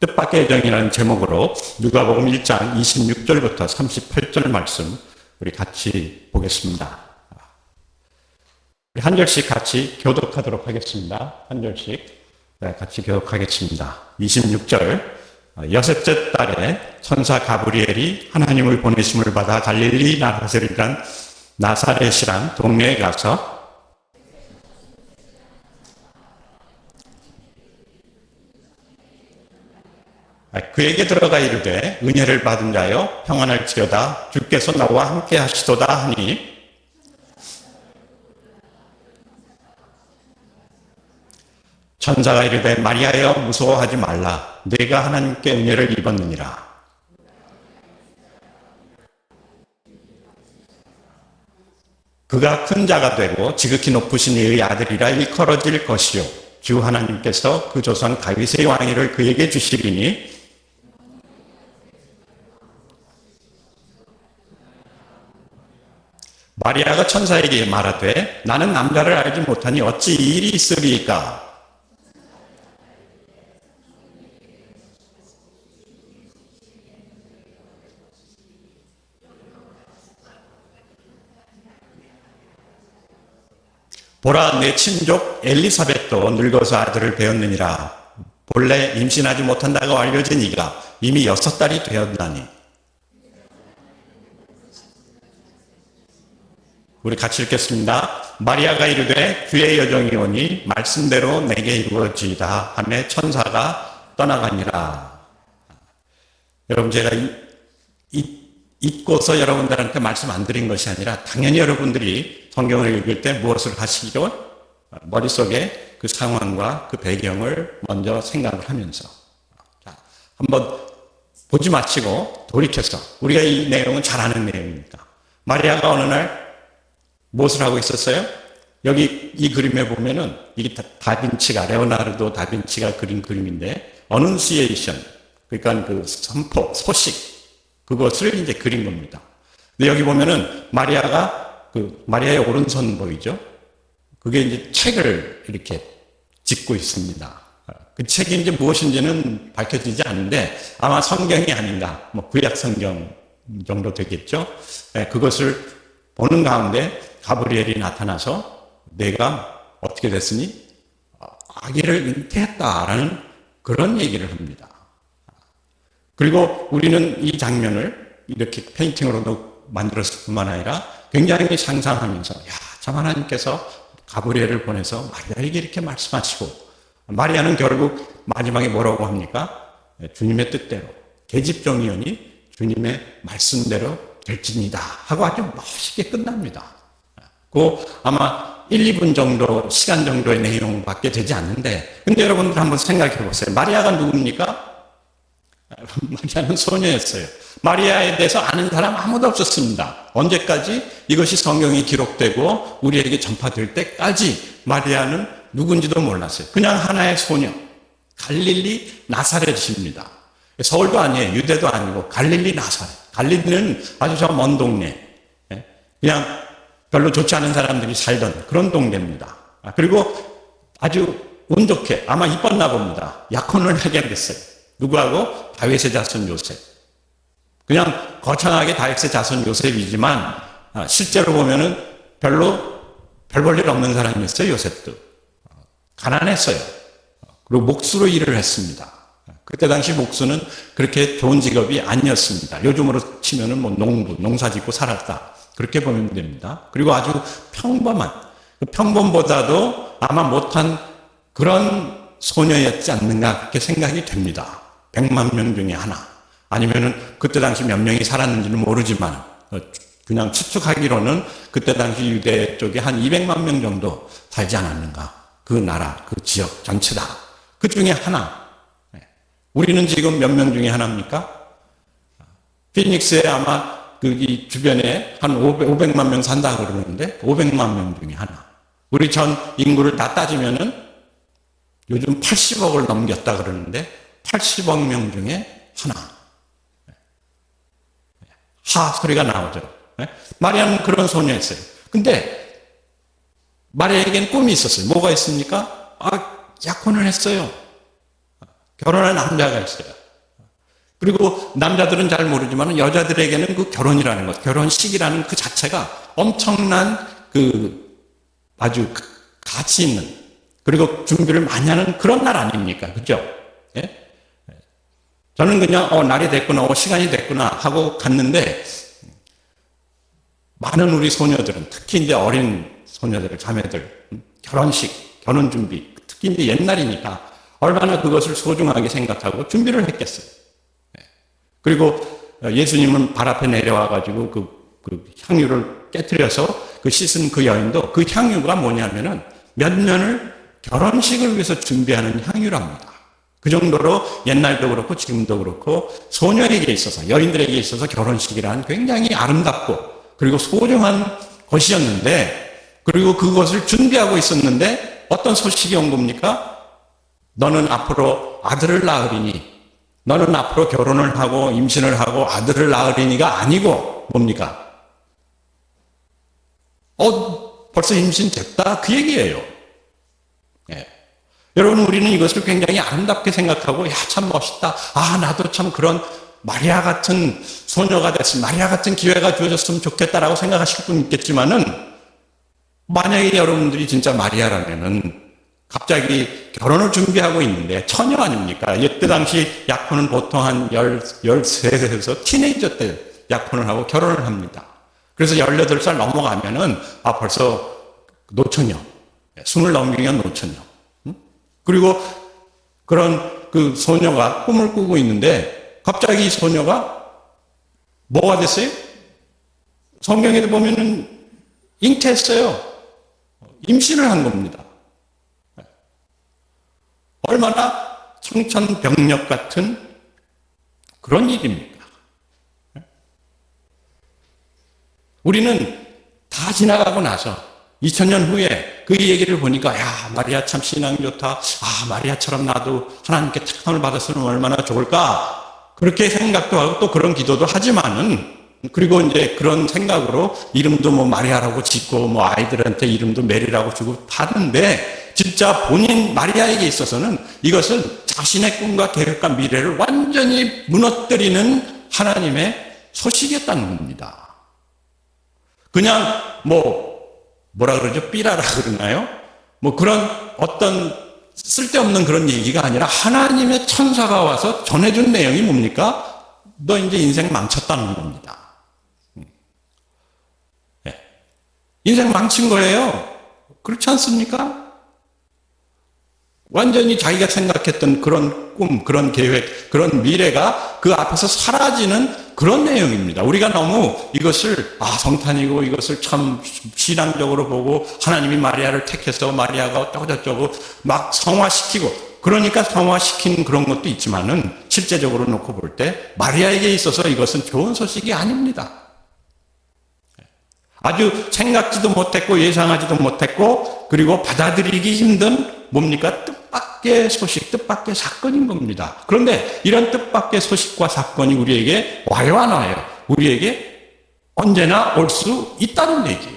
뜻밖의 여정이라는 제목으로 누가복음 1장 26절부터 38절 말씀 우리 같이 보겠습니다. 한 절씩 같이 교독하도록 하겠습니다. 한 절씩 같이 교독하겠습니다. 26절 여섯째 달에 천사 가브리엘이 하나님을 보내심을 받아 갈릴리 나사렛이란 동네에 가서 그에게 들어가 이르되 은혜를 받은 자여 평안할지어다 주께서 나와 함께 하시도다 하니 천사가 이르되 마리아여 무서워하지 말라 네가 하나님께 은혜를 입었느니라. 그가 큰 자가 되고 지극히 높으신 이의 아들이라 일컬어질 것이요 주 하나님께서 그 조상 다윗의 왕위를 그에게 주시리니 마리아가 천사에게 말하되 나는 남자를 알지 못하니 어찌 이 일이 있으리이까. 보라 내 친족 엘리사벳도 늙어서 아들을 배었느니라. 본래 임신하지 못한다고 알려진 이가 이미 6달이 되었나니. 우리 같이 읽겠습니다. 마리아가 이르되 주의 여정이 오니 말씀대로 내게 이루어지이다 하매 천사가 떠나가니라. 여러분 제가 잊고서 여러분들한테 말씀 안 드린 것이 아니라 당연히 여러분들이 성경을 읽을 때 무엇을 하시기로 머릿속에 그 상황과 그 배경을 먼저 생각을 하면서 자, 한번 보지 마치고 돌이켜서 우리가 이 내용은 잘 아는 내용입니다. 마리아가 어느 날 무엇을 하고 있었어요? 여기 이 그림에 보면은 이게 다빈치가 레오나르도 다빈치가 그린 그림인데 어눈시에이션 그러니까 그 선포 소식 그것을 이제 그린 겁니다. 근데 여기 보면은 마리아가 마리아의 오른손 보이죠? 그게 이제 책을 이렇게 짚고 있습니다. 그 책이 이제 무엇인지는 밝혀지지 않는데 아마 성경이 아닌가, 구약 성경 정도 되겠죠? 그것을 보는 가운데 가브리엘이 나타나서 내가 어떻게 됐으니 아기를 잉태했다라는 그런 얘기를 합니다. 그리고 우리는 이 장면을 이렇게 페인팅으로도 만들었을 뿐만 아니라 굉장히 상상하면서 참 하나님께서 가브리엘을 보내서 마리아에게 이렇게 말씀하시고 마리아는 결국 마지막에 뭐라고 합니까? 주님의 뜻대로 계집종이오니 주님의 말씀대로 될지니다 하고 아주 멋있게 끝납니다. 그 아마 1, 2분 정도 시간 정도의 내용밖에 되지 않는데 근데 여러분들 한번 생각해 보세요. 마리아가 누굽니까? 마리아는 소녀였어요. 마리아에 대해서 아는 사람 아무도 없었습니다. 언제까지? 이것이 성경에 기록되고 우리에게 전파될 때까지 마리아는 누군지도 몰랐어요. 그냥 하나의 소녀. 갈릴리 나사렛입니다. 서울도 아니에요. 유대도 아니고 갈릴리 나사렛. 갈릴리는 아주 저 먼 동네. 그냥 별로 좋지 않은 사람들이 살던 그런 동네입니다. 그리고 아주 운 좋게 아마 이뻤나 봅니다. 약혼을 하게 됐어요. 누구하고? 다윗의 자손 요셉. 그냥 거창하게 다윗의 자손 요셉이지만 실제로 보면은 별로 별 볼 일 없는 사람이었어요. 요셉도. 가난했어요. 그리고 목수로 일을 했습니다. 그때 당시 목수는 그렇게 좋은 직업이 아니었습니다. 요즘으로 치면은 농사 짓고 살았다. 그렇게 보면 됩니다. 그리고 아주 평범한, 그 평범보다도 아마 못한 그런 소녀였지 않는가 그렇게 생각이 됩니다. 100만 명 중에 하나. 아니면은 그때 당시 몇 명이 살았는지는 모르지만 그냥 추측하기로는 그때 당시 유대 쪽에 한 200만 명 정도 살지 않았는가. 그 나라, 그 지역 전체다. 그 중에 하나. 우리는 지금 몇 명 중에 하나입니까? 피닉스에 아마 이 주변에 한 500만 명 산다고 그러는데 500만 명 중에 하나. 우리 전 인구를 다 따지면은 요즘 80억을 넘겼다 그러는데 80억 명 중에 하나. 하 소리가 나오죠. 마리아는 그런 소녀였어요. 근데 마리아에게는 꿈이 있었어요. 뭐가 있습니까? 약혼을 했어요. 결혼할 남자가 있어요. 그리고 남자들은 잘 모르지만 여자들에게는 그 결혼이라는 것, 결혼식이라는 그 자체가 엄청난 아주 가치 있는, 그리고 준비를 많이 하는 그런 날 아닙니까? 그죠? 예? 저는 그냥, 날이 됐구나, 시간이 됐구나 하고 갔는데, 많은 우리 소녀들은, 특히 이제 어린 소녀들, 자매들, 결혼식, 결혼 준비, 특히 이제 옛날이니까 얼마나 그것을 소중하게 생각하고 준비를 했겠어요. 그리고 예수님은 발 앞에 내려와가지고 그 향유를 깨뜨려서 그 씻은 그 여인도 그 향유가 뭐냐면은 몇 년을 결혼식을 위해서 준비하는 향유랍니다. 그 정도로 옛날도 그렇고 지금도 그렇고 소녀에게 있어서, 여인들에게 있어서 결혼식이란 굉장히 아름답고 그리고 소중한 것이었는데, 그리고 그것을 준비하고 있었는데 어떤 소식이 온 겁니까? 너는 앞으로 아들을 낳으리니, 너는 앞으로 결혼을 하고 임신을 하고 아들을 낳으리니가 아니고 뭡니까? 벌써 임신됐다? 그 얘기예요. 예. 여러분, 우리는 이것을 굉장히 아름답게 생각하고, 참 멋있다. 나도 참 그런 마리아 같은 소녀가 됐으면, 마리아 같은 기회가 주어졌으면 좋겠다라고 생각하실 분 있겠지만은, 만약에 여러분들이 진짜 마리아라면은, 갑자기 결혼을 준비하고 있는데, 처녀 아닙니까? 이때 당시 약혼은 보통 한 13세에서 티네이저 때 약혼을 하고 결혼을 합니다. 그래서 18살 넘어가면은, 벌써 노처녀. 20 넘기면 노처녀. 그리고 그런 그 소녀가 꿈을 꾸고 있는데, 갑자기 이 소녀가 뭐가 됐어요? 성경에 보면은 잉태했어요. 임신을 한 겁니다. 얼마나 청천벽력 같은 그런 일입니까? 우리는 다 지나가고 나서 2000년 후에 그 얘기를 보니까, 마리아 참 신앙이 좋다. 마리아처럼 나도 하나님께 택함을 받았으면 얼마나 좋을까. 그렇게 생각도 하고 또 그런 기도도 하지만은, 그리고 이제 그런 생각으로 이름도 뭐 마리아라고 짓고 뭐 아이들한테 이름도 메리라고 주고 하는데, 진짜 본인 마리아에게 있어서는 이것은 자신의 꿈과 계획과 미래를 완전히 무너뜨리는 하나님의 소식이었다는 겁니다. 그냥 뭐라 그러죠? 삐라라 그러나요? 그런 어떤 쓸데없는 그런 얘기가 아니라 하나님의 천사가 와서 전해준 내용이 뭡니까? 너 이제 인생 망쳤다는 겁니다. 인생 망친 거예요. 그렇지 않습니까? 완전히 자기가 생각했던 그런 꿈, 그런 계획, 그런 미래가 그 앞에서 사라지는 그런 내용입니다. 우리가 너무 이것을 성탄이고 이것을 참 신앙적으로 보고 하나님이 마리아를 택해서 마리아가 어쩌고저쩌고 막 성화시키고, 그러니까 성화시킨 그런 것도 있지만은 실제적으로 놓고 볼 때 마리아에게 있어서 이것은 좋은 소식이 아닙니다. 아주 생각지도 못했고 예상하지도 못했고 그리고 받아들이기 힘든 뭡니까? 뜻밖의 소식, 뜻밖의 사건인 겁니다. 그런데 이런 뜻밖의 소식과 사건이 우리에게 와요, 안 와요? 우리에게 언제나 올 수 있다는 얘기예요.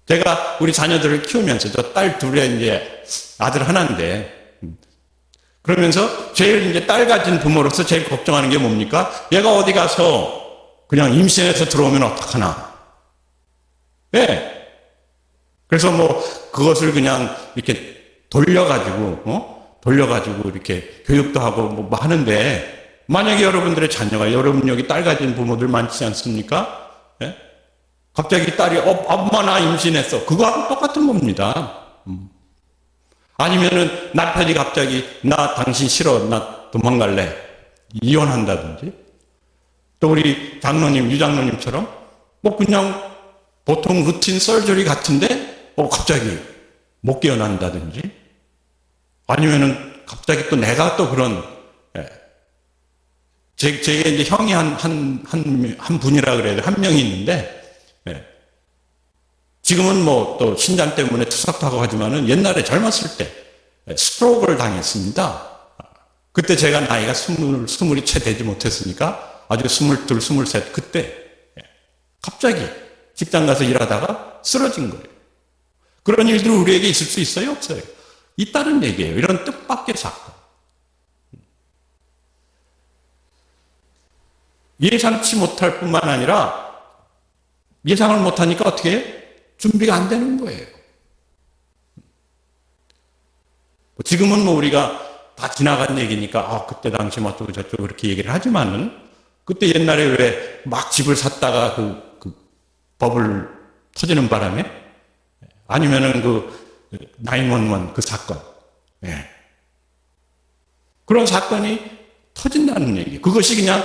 제가 우리 자녀들을 키우면서 저 딸 둘에 이제 아들 하나인데, 그러면서 제일 이제 딸 가진 부모로서 제일 걱정하는 게 뭡니까? 얘가 어디 가서 그냥 임신해서 들어오면 어떡하나. 네. 그래서 그것을 그냥 이렇게 돌려가지고 이렇게 교육도 하고 뭐 하는데, 만약에 여러분들의 자녀가, 여러분 여기 딸 가진 부모들 많지 않습니까? 네? 갑자기 딸이, 엄마 나 임신했어. 그거하고 똑같은 겁니다. 아니면은 남편이 갑자기, 나 당신 싫어. 나 도망갈래. 이혼한다든지. 또 우리 장로님, 유장로님처럼 그냥 보통 루틴 설저리 같은데 갑자기 못 깨어난다든지, 아니면은 갑자기 또 내가 또 그런, 제게 이제 형이 한 분이라 그래야 돼. 한 명이 있는데, 지금은 또 신장 때문에 투석하고 하지만은 옛날에 젊었을 때 스트로크를 당했습니다. 그때 제가 나이가 스물이 채 되지 못했으니까 아주 22, 23, 그때 갑자기 직장 가서 일하다가 쓰러진 거예요. 그런 일들은 우리에게 있을 수 있어요? 없어요? 있다는 얘기예요. 이런 뜻밖의 사건. 예상치 못할 뿐만 아니라 예상을 못하니까 어떻게 해요? 준비가 안 되는 거예요. 지금은 우리가 다 지나간 얘기니까 그때 당시 뭐 어쩌고 저쩌고 그렇게 얘기를 하지만은 그때 옛날에 왜 막 집을 샀다가 그 버블 터지는 바람에 아니면은 그 911 그 사건, 그런 사건이 터진다는 얘기. 그것이 그냥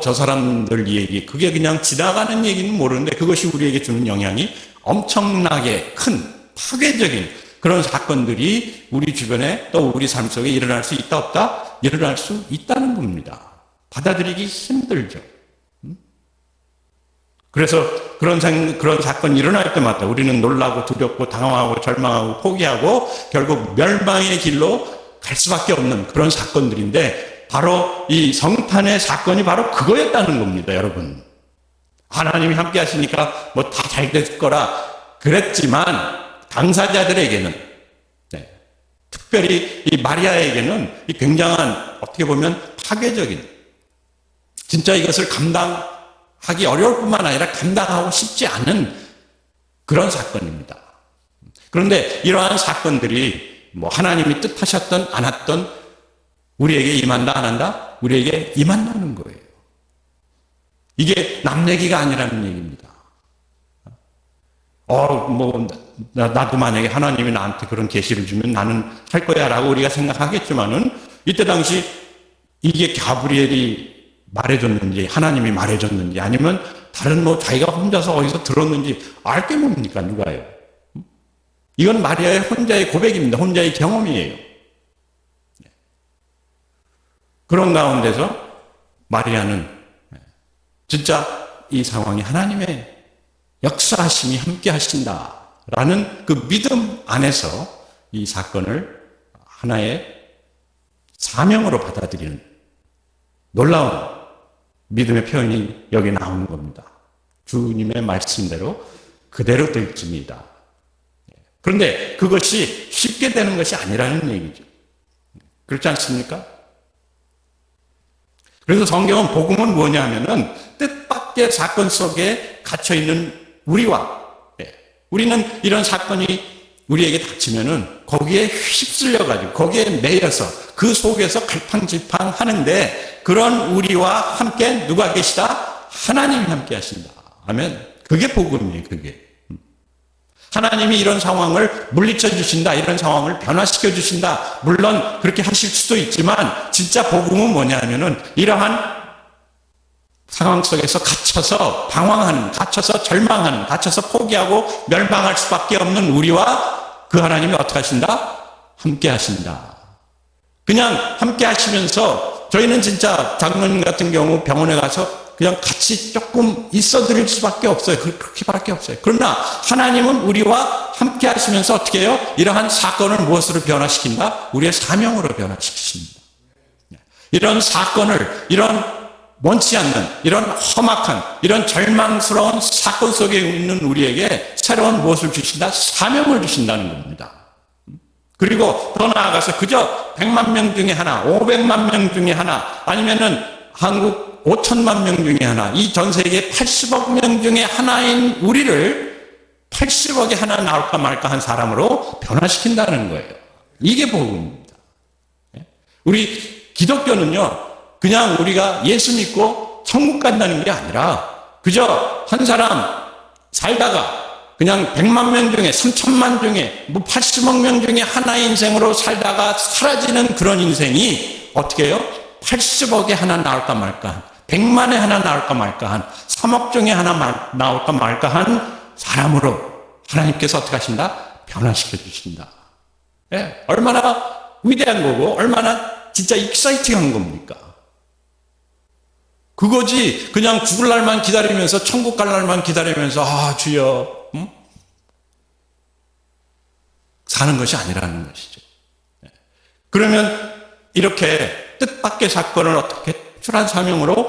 저 사람들 얘기, 그게 그냥 지나가는 얘기는 모르는데 그것이 우리에게 주는 영향이 엄청나게 큰 파괴적인 그런 사건들이 우리 주변에 또 우리 삶 속에 일어날 수 있다 없다? 일어날 수 있다는 겁니다. 받아들이기 힘들죠. 그래서 그런 사건이 일어날 때마다 우리는 놀라고 두렵고 당황하고 절망하고 포기하고 결국 멸망의 길로 갈 수밖에 없는 그런 사건들인데 바로 이 성탄의 사건이 바로 그거였다는 겁니다, 여러분. 하나님이 함께 하시니까 뭐 다 잘 될 거라 그랬지만 당사자들에게는 특별히 이 마리아에게는 이 굉장한 어떻게 보면 파괴적인 진짜 이것을 감당하기 어려울 뿐만 아니라 감당하고 싶지 않은 그런 사건입니다. 그런데 이러한 사건들이 뭐 하나님이 뜻하셨던 안 했던 우리에게 임한다 안 한다? 우리에게 임한다는 거예요. 이게 남 얘기가 아니라는 얘기입니다. 나도 만약에 하나님이 나한테 그런 계시를 주면 나는 할 거야 라고 우리가 생각하겠지만은 이때 당시 이게 가브리엘이 말해줬는지 하나님이 말해줬는지 아니면 다른 뭐 자기가 혼자서 어디서 들었는지 알 게 뭡니까 누가요? 이건 마리아의 혼자의 고백입니다. 혼자의 경험이에요. 그런 가운데서 마리아는 진짜 이 상황이 하나님의 역사하심이 함께 하신다라는 그 믿음 안에서 이 사건을 하나의 사명으로 받아들이는 놀라운 믿음의 표현이 여기 나오는 겁니다. 주님의 말씀대로 그대로 될지니다. 그런데 그것이 쉽게 되는 것이 아니라는 얘기죠. 그렇지 않습니까? 그래서 성경은 복음은 뭐냐 하면은 뜻밖의 사건 속에 갇혀있는 우리는 이런 사건이 우리에게 닥치면은 거기에 휩쓸려가지고 거기에 매여서 그 속에서 갈팡질팡 하는데 그런 우리와 함께 누가 계시다? 하나님이 함께 하신다. 아멘. 그게 복음이에요, 그게. 하나님이 이런 상황을 물리쳐 주신다. 이런 상황을 변화시켜 주신다. 물론 그렇게 하실 수도 있지만 진짜 복음은 뭐냐 하면은 이러한 상황 속에서 갇혀서 방황하는, 갇혀서 절망하는, 갇혀서 포기하고 멸망할 수밖에 없는 우리와 그 하나님이 어떻게 하신다? 함께 하신다. 그냥 함께 하시면서 저희는 진짜 장로님 같은 경우 병원에 가서 그냥 같이 조금 있어 드릴 수밖에 없어요. 그렇게밖에 없어요. 그러나 하나님은 우리와 함께 하시면서 어떻게 해요? 이러한 사건을 무엇으로 변화시킨다? 우리의 사명으로 변화시키십니다. 이런 사건을, 이런 원치 않는, 이런 험악한, 이런 절망스러운 사건 속에 있는 우리에게 새로운 무엇을 주신다? 사명을 주신다는 겁니다. 그리고 더 나아가서 그저 100만 명 중에 하나, 500만 명 중에 하나, 아니면은 한국 5천만 명 중에 하나, 이 전 세계 80억 명 중에 하나인 우리를 80억에 하나 나올까 말까 한 사람으로 변화시킨다는 거예요. 이게 복음입니다. 우리 기독교는요, 그냥 우리가 예수 믿고 천국 간다는 게 아니라 그저 한 사람 살다가 그냥 100만 명 중에 3천만 중에 뭐 80억 명 중에 하나의 인생으로 살다가 사라지는 그런 인생이 어떻게 해요? 80억에 하나 나올까 말까 한 100만에 하나 나올까 말까 한 3억 중에 하나 나올까 말까 한 사람으로 하나님께서 어떻게 하신다? 변화시켜 주신다. 네, 얼마나 위대한 거고 얼마나 진짜 익사이팅한 겁니까? 그거지 그냥 죽을 날만 기다리면서 천국 갈 날만 기다리면서 주여 사는 것이 아니라는 것이죠. 그러면 이렇게 뜻밖의 사건을 어떻게 특출한 사명으로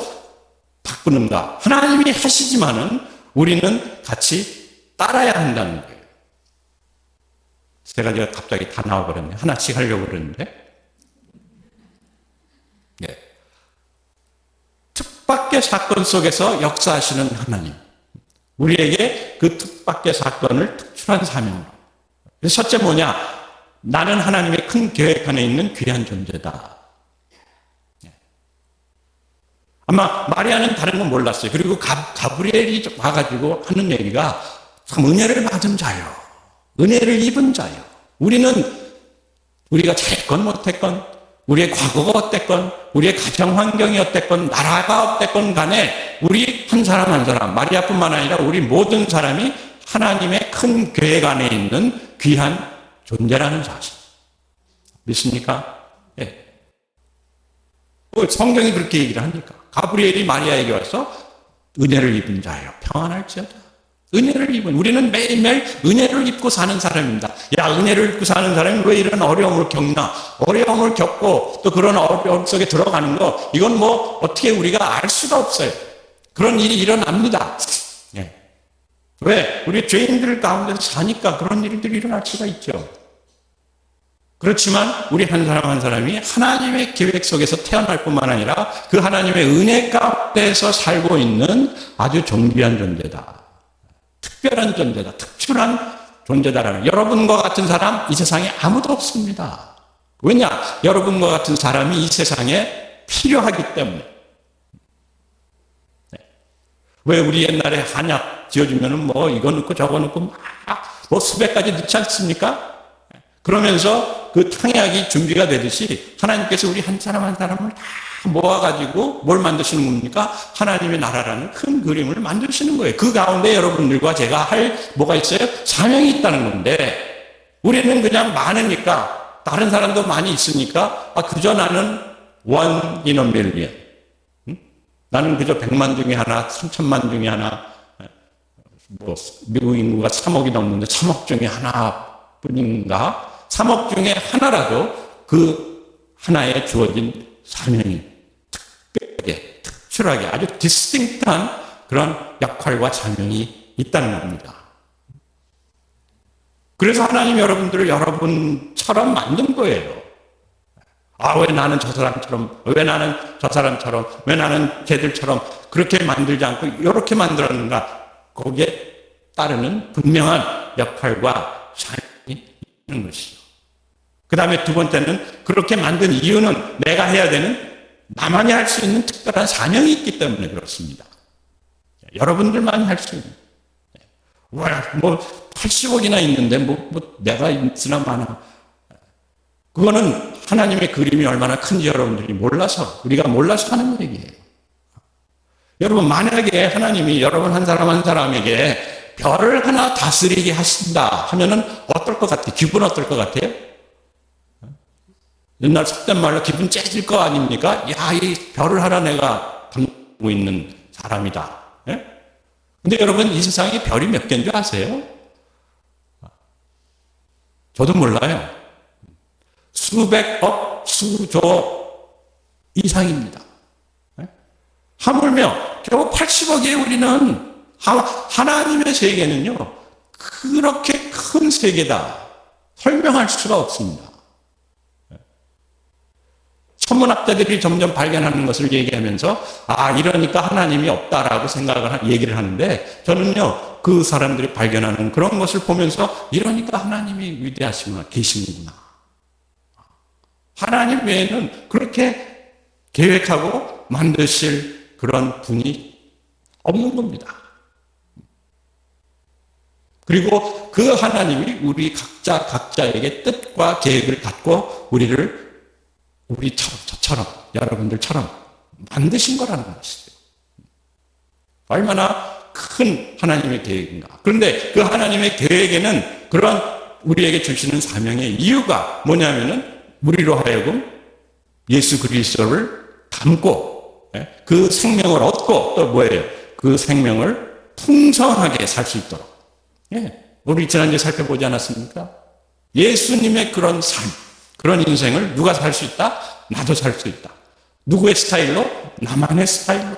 바꾸는가? 하나님이 하시지만은 우리는 같이 따라야 한다는 거예요. 세 가지가 갑자기 다 나와버렸네. 하나씩 하려고 그러는데. 네. 뜻밖의 사건 속에서 역사하시는 하나님. 우리에게 그 뜻밖의 사건을 특출한 사명으로. 첫째 뭐냐? 나는 하나님의 큰 계획 안에 있는 귀한 존재다. 아마 마리아는 다른 건 몰랐어요. 그리고 가브리엘이 와가지고 하는 얘기가 참 은혜를 받은 자요. 은혜를 입은 자요. 우리가 잘했건 못했건, 우리의 과거가 어땠건, 우리의 가정 환경이 어땠건, 나라가 어땠건 간에 우리 한 사람 한 사람, 마리아뿐만 아니라 우리 모든 사람이 하나님의 큰 계획 안에 있는 귀한 존재라는 사실. 믿습니까? 예. 성경이 그렇게 얘기를 하니까. 가브리엘이 마리아에게 와서 은혜를 입은 자예요. 평안할지어다. 은혜를 입은, 우리는 매일매일 은혜를 입고 사는 사람입니다. 야, 은혜를 입고 사는 사람이 왜 이런 어려움을 겪나? 어려움을 겪고 또 그런 어려움 속에 들어가는 거, 이건 뭐 어떻게 우리가 알 수가 없어요. 그런 일이 일어납니다. 예. 왜? 우리 죄인들 가운데서 사니까 그런 일들이 일어날 수가 있죠. 그렇지만 우리 한 사람 한 사람이 하나님의 계획 속에서 태어날 뿐만 아니라 그 하나님의 은혜 가운데서 살고 있는 아주 존귀한 존재다. 특별한 존재다. 특출한 존재다라는. 여러분과 같은 사람 이 세상에 아무도 없습니다. 왜냐? 여러분과 같은 사람이 이 세상에 필요하기 때문에. 왜 우리 옛날에 한약 지어주면은 뭐 이거 넣고 저거 넣고 막 뭐 수백 가지 넣지 않습니까? 그러면서 그 탕약이 준비가 되듯이 하나님께서 우리 한 사람 한 사람을 다 모아가지고 뭘 만드시는 겁니까? 하나님의 나라라는 큰 그림을 만드시는 거예요. 그 가운데 여러분들과 제가 할 뭐가 있어요? 사명이 있다는 건데 우리는 그냥 많으니까 다른 사람도 많이 있으니까 그저 나는 one in a million. 나는 그저 100만 중에 하나, 3천만 중에 하나, 뭐 미국 인구가 3억이 넘는데 3억 중에 하나뿐인가? 3억 중에 하나라도 그 하나에 주어진 사명이 특별하게, 특출하게 아주 디스팅트한 그런 역할과 사명이 있다는 겁니다. 그래서 하나님 여러분들을 여러분처럼 만든 거예요. 왜 나는 저 사람처럼, 왜 나는 저 사람처럼, 왜 나는 걔들처럼 그렇게 만들지 않고 이렇게 만들었는가? 거기에 따르는 분명한 역할과 사명이 있는 것이죠. 그 다음에 두 번째는 그렇게 만든 이유는 내가 해야 되는, 나만이 할 수 있는 특별한 사명이 있기 때문에 그렇습니다. 여러분들만이 할 수 있는. 뭐 80억이나 있는데 뭐 내가 있으나 마나. 그거는 하나님의 그림이 얼마나 큰지 여러분들이 몰라서, 우리가 몰라서 하는 얘기예요. 여러분, 만약에 하나님이 여러분 한 사람 한 사람에게 별을 하나 다스리게 하신다 하면은 어떨 것 같아요? 기분 어떨 것 같아요? 옛날 속된 말로 기분 째질 거 아닙니까? 야, 이 별을 하나 내가 담고 있는 사람이다. 예? 근데 여러분, 이 세상에 별이 몇 개인 줄 아세요? 저도 몰라요. 수백억, 수조 이상입니다. 하물며 겨우 80억의 우리는 하나님의 세계는요, 그렇게 큰 세계다. 설명할 수가 없습니다. 천문학자들이 점점 발견하는 것을 얘기하면서 이러니까 하나님이 없다라고 얘기를 하는데, 저는요 그 사람들이 발견하는 그런 것을 보면서 이러니까 하나님이 위대하시구나, 계시는구나. 하나님 외에는 그렇게 계획하고 만드실 그런 분이 없는 겁니다. 그리고 그 하나님이 우리 각자에게 뜻과 계획을 갖고 우리처럼, 저처럼, 여러분들처럼 만드신 거라는 것이죠. 얼마나 큰 하나님의 계획인가. 그런데 그 하나님의 계획에는 그런 우리에게 주시는 사명의 이유가 뭐냐면은 우리로 하여금 예수 그리스도를 담고 그 생명을 얻고 또 뭐예요? 그 생명을 풍성하게 살 수 있도록. 우리 지난주에 살펴보지 않았습니까? 예수님의 그런 삶, 그런 인생을 누가 살 수 있다? 나도 살 수 있다. 누구의 스타일로? 나만의 스타일로.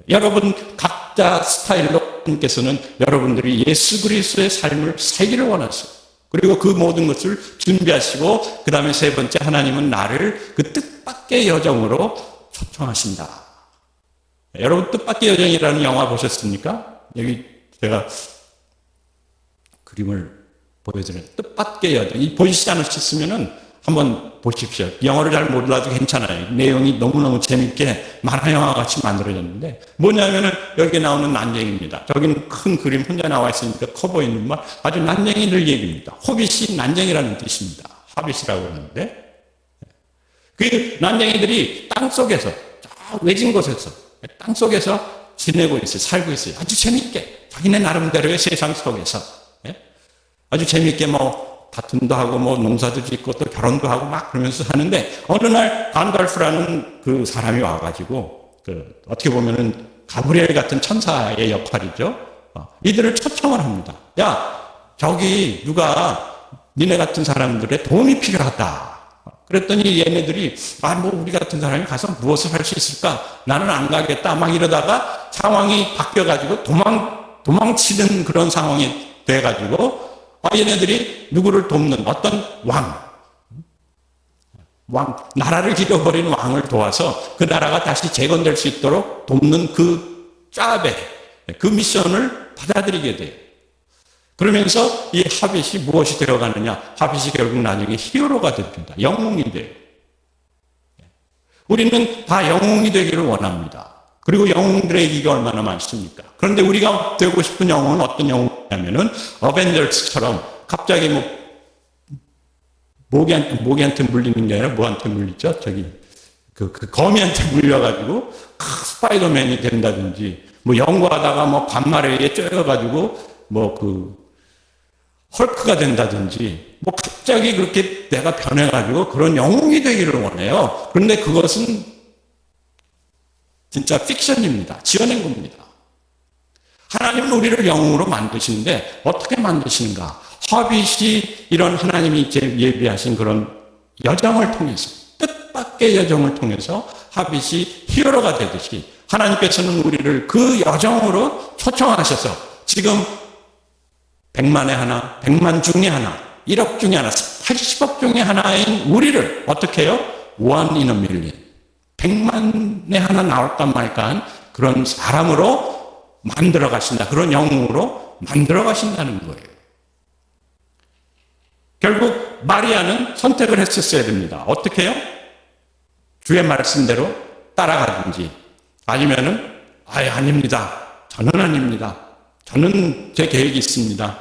여러분 각자 스타일로 하나님께서는 여러분들이 예수 그리스도의 삶을 살기를 원하세요. 그리고 그 모든 것을 준비하시고 그 다음에 세 번째, 하나님은 나를 그 뜻밖의 여정으로 초청하신다. 여러분 뜻밖의 여정이라는 영화 보셨습니까? 여기 제가 그림을 보여드려요. 뜻밖의 여정. 이 보이시지 않으셨으면은 한번 보십시오. 영어를 잘 몰라도 괜찮아요. 내용이 너무너무 재밌게 만화 영화 같이 만들어졌는데 뭐냐면은 여기 나오는 난쟁이입니다. 저기는 큰 그림 혼자 나와 있으니까 커 보이는 말 아주 난쟁이들 얘기입니다. 호빗이 난쟁이라는 뜻입니다. 하빗이라고 하는데 그 난쟁이들이 땅속에서 외진 곳에서 땅속에서 지내고 있어요. 살고 있어요. 아주 재밌게 자기네 나름대로의 세상 속에서 아주 재밌게 다툼도 하고 농사도 짓고 또 결혼도 하고 막 그러면서 사는데 어느 날 간달프라는 그 사람이 와가지고 어떻게 보면은 가브리엘 같은 천사의 역할이죠. 이들을 초청을 합니다. 야, 저기 누가 니네 같은 사람들의 도움이 필요하다. 그랬더니 얘네들이 우리 같은 사람이 가서 무엇을 할 수 있을까? 나는 안 가겠다. 막 이러다가 상황이 바뀌어가지고 도망치는 그런 상황이 돼가지고 얘네들이 누구를 돕는 어떤 나라를 잃어버린 왕을 도와서 그 나라가 다시 재건될 수 있도록 돕는 그 짭에 그 미션을 받아들이게 돼요. 그러면서 이 하빗이 무엇이 되어가느냐? 하빗이 결국 나중에 히어로가 됩니다. 영웅이 돼요. 우리는 다 영웅이 되기를 원합니다. 그리고 영웅들의 얘기가 얼마나 많습니까? 그런데 우리가 되고 싶은 영웅은 어떤 영웅이냐면은 어벤져스처럼 갑자기 모기한테 물리는 게 아니라 뭐한테 물리죠? 그 거미한테 물려가지고 스파이더맨이 된다든지 연구하다가 관말에 쪼여가지고 헐크가 된다든지 갑자기 그렇게 내가 변해가지고 그런 영웅이 되기를 원해요. 그런데 그것은 진짜 픽션입니다. 지어낸 겁니다. 하나님은 우리를 영웅으로 만드시는데 어떻게 만드시는가? 하빗이 이런 하나님이 예비하신 그런 여정을 통해서 뜻밖의 여정을 통해서 하빗이 히어로가 되듯이 하나님께서는 우리를 그 여정으로 초청하셔서 지금 100만에 하나, 100만 중에 하나, 1억 중에 하나, 80억 중에 하나인 우리를 어떻게 해요? One in a million. 100만에 하나 나올까 말까한 그런 사람으로 만들어 가신다. 그런 영웅으로 만들어 가신다는 거예요. 결국 마리아는 선택을 했었어야 됩니다. 어떻게 해요? 주의 말씀대로 따라가든지 아니면은 아닙니다. 저는 아닙니다. 저는 제 계획이 있습니다.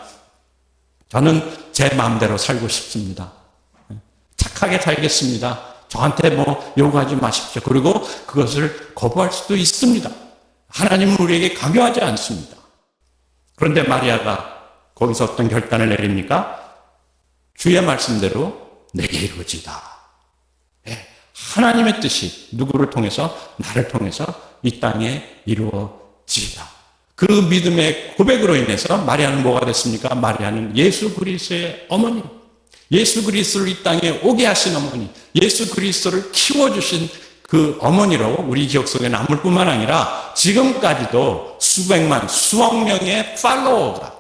저는 제 마음대로 살고 싶습니다. 착하게 살겠습니다. 저한테 요구하지 마십시오. 그리고 그것을 거부할 수도 있습니다. 하나님은 우리에게 강요하지 않습니다. 그런데 마리아가 거기서 어떤 결단을 내립니까? 주의 말씀대로 내게 이루어지다. 하나님의 뜻이 누구를 통해서? 나를 통해서 이 땅에 이루어지다. 그 믿음의 고백으로 인해서 마리아는 뭐가 됐습니까? 마리아는 예수 그리스도의 어머니, 예수 그리스도를 이 땅에 오게 하신 어머니, 예수 그리스도를 키워주신 그 어머니로 우리 기억 속에 남을 뿐만 아니라 지금까지도 수백만, 수억 명의 팔로워가,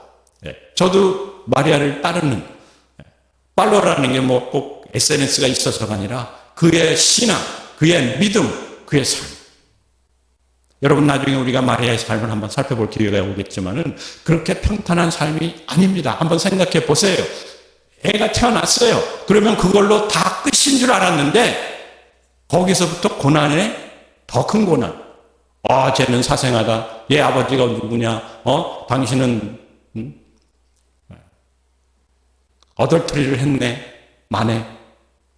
저도 마리아를 따르는, 팔로워라는 게 꼭 SNS가 있어서가 아니라 그의 신앙, 그의 믿음, 그의 삶. 여러분 나중에 우리가 마리아의 삶을 한번 살펴볼 기회가 오겠지만은 그렇게 평탄한 삶이 아닙니다. 한번 생각해 보세요. 애가 태어났어요. 그러면 그걸로 다 끝인 줄 알았는데 거기서부터 고난에 더 큰 고난. 쟤는 사생하다. 얘 아버지가 누구냐? 당신은 어덜트리를 했네. 만에.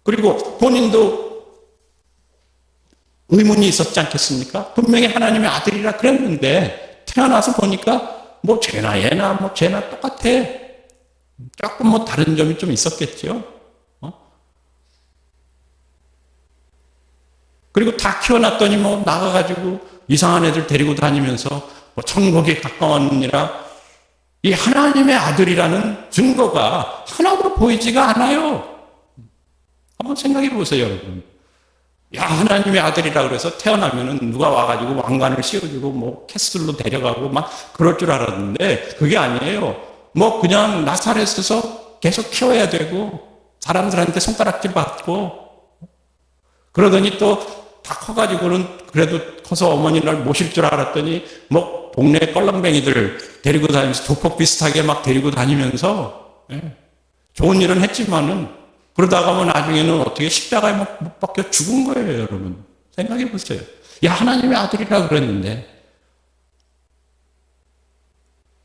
그리고 본인도 의문이 있었지 않겠습니까? 분명히 하나님의 아들이라 그랬는데 태어나서 보니까 쟤나 얘나 쟤나 똑같아. 조금 다른 점이 좀 있었겠죠. 그리고 다 키워놨더니 나가가지고 이상한 애들 데리고 다니면서 천국에 가까웠느니라 이 하나님의 아들이라는 증거가 하나도 보이지가 않아요. 한번 생각해 보세요, 여러분. 야, 하나님의 아들이라 그래서 태어나면은 누가 와가지고 왕관을 씌워주고 뭐 캐슬로 데려가고 막 그럴 줄 알았는데 그게 아니에요. 뭐 그냥 나사렛에서 계속 키워야 되고 사람들한테 손가락질 받고 그러더니 또 다 커가지고는 그래도 커서 어머니를 모실 줄 알았더니 뭐 동네 껄렁뱅이들 데리고 다니면서 조폭 비슷하게 막 데리고 다니면서 좋은 일은 했지만은 그러다가 뭐 나중에는 어떻게 십자가에 못 박혀 죽은 거예요, 여러분. 생각해 보세요. 야, 하나님의 아들이라 그랬는데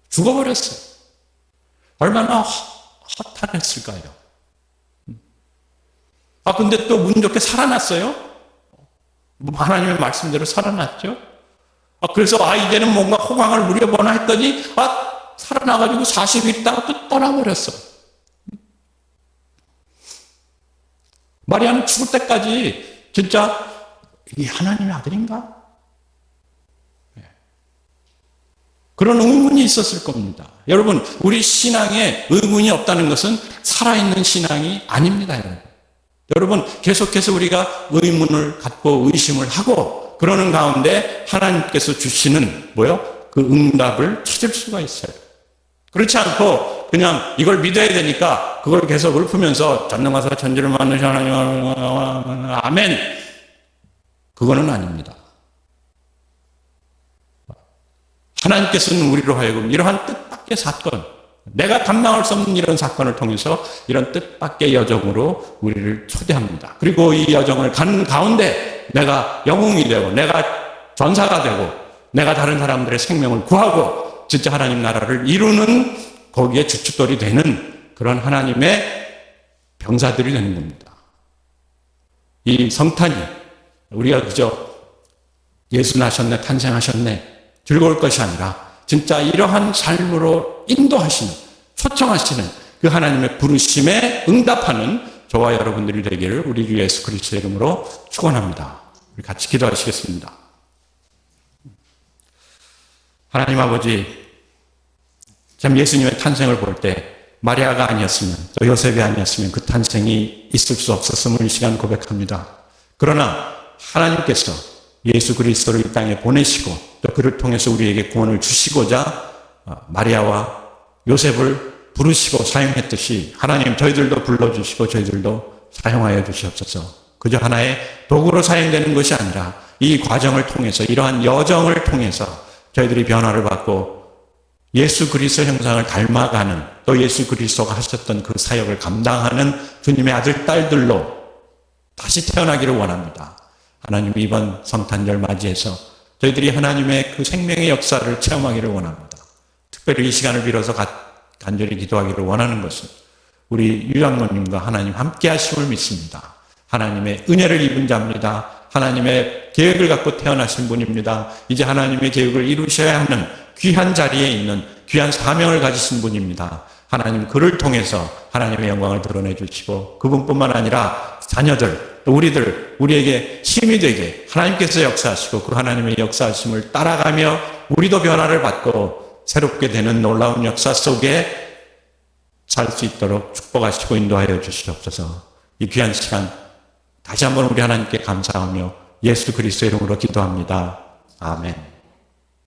죽어버렸어요. 얼마나 허탈했을까요? 아, 근데 또 운 좋게 살아났어요? 뭐 하나님의 말씀대로 살아났죠? 아, 그래서 이제는 뭔가 호강을 누려보나 했더니 살아나가지고 40일 있다가 또 떠나버렸어. 마리아는 죽을 때까지 진짜 이게 하나님의 아들인가? 그런 의문이 있었을 겁니다. 여러분, 우리 신앙에 의문이 없다는 것은 살아있는 신앙이 아닙니다, 여러분. 여러분, 계속해서 우리가 의문을 갖고 의심을 하고 그러는 가운데 하나님께서 주시는 그 응답을 찾을 수가 있어요. 그렇지 않고 그냥 이걸 믿어야 되니까 그걸 계속 읊으면서 전능하사 천지를 만드신 하나님 아멘, 그거는 아닙니다. 하나님께서는 우리로 하여금 이러한 뜻밖의 사건, 내가 감당할 수 없는 이런 사건을 통해서 이런 뜻밖의 여정으로 우리를 초대합니다. 그리고 이 여정을 가는 가운데 내가 영웅이 되고 내가 전사가 되고 내가 다른 사람들의 생명을 구하고 진짜 하나님 나라를 이루는 거기에 주춧돌이 되는 그런 하나님의 병사들이 되는 겁니다. 이 성탄이 우리가 그저 예수 나셨네, 탄생하셨네 즐거울 것이 아니라 진짜 이러한 삶으로 인도하시는, 초청하시는 그 하나님의 부르심에 응답하는 저와 여러분들이 되기를 우리 주 예수 그리스도의 이름으로 축원합니다. 우리 같이 기도하시겠습니다. 하나님 아버지, 참 예수님의 탄생을 볼 때 마리아가 아니었으면 또 요셉이 아니었으면 그 탄생이 있을 수 없었음을 이 시간 고백합니다. 그러나 하나님께서 예수 그리스도를 이 땅에 보내시고 또 그를 통해서 우리에게 구원을 주시고자 마리아와 요셉을 부르시고 사용했듯이 하나님 저희들도 불러주시고 저희들도 사용하여 주시옵소서. 그저 하나의 도구로 사용되는 것이 아니라 이 과정을 통해서 이러한 여정을 통해서 저희들이 변화를 받고 예수 그리스도 형상을 닮아가는 또 예수 그리스도가 하셨던 그 사역을 감당하는 주님의 아들 딸들로 다시 태어나기를 원합니다. 하나님 이번 성탄절 맞이해서 저희들이 하나님의 그 생명의 역사를 체험하기를 원합니다. 특별히 이 시간을 빌어서 간절히 기도하기를 원하는 것은 우리 유장로님과 하나님 함께 하심을 믿습니다. 하나님의 은혜를 입은 자입니다. 하나님의 계획을 갖고 태어나신 분입니다. 이제 하나님의 계획을 이루셔야 하는 귀한 자리에 있는 귀한 사명을 가지신 분입니다. 하나님 그를 통해서 하나님의 영광을 드러내 주시고 그분뿐만 아니라 자녀들, 또 우리에게 힘이 되게 하나님께서 역사하시고 그 하나님의 역사하심을 따라가며 우리도 변화를 받고 새롭게 되는 놀라운 역사 속에 살 수 있도록 축복하시고 인도하여 주시옵소서. 이 귀한 시간 다시 한번 우리 하나님께 감사하며 예수 그리스도의 이름으로 기도합니다. 아멘.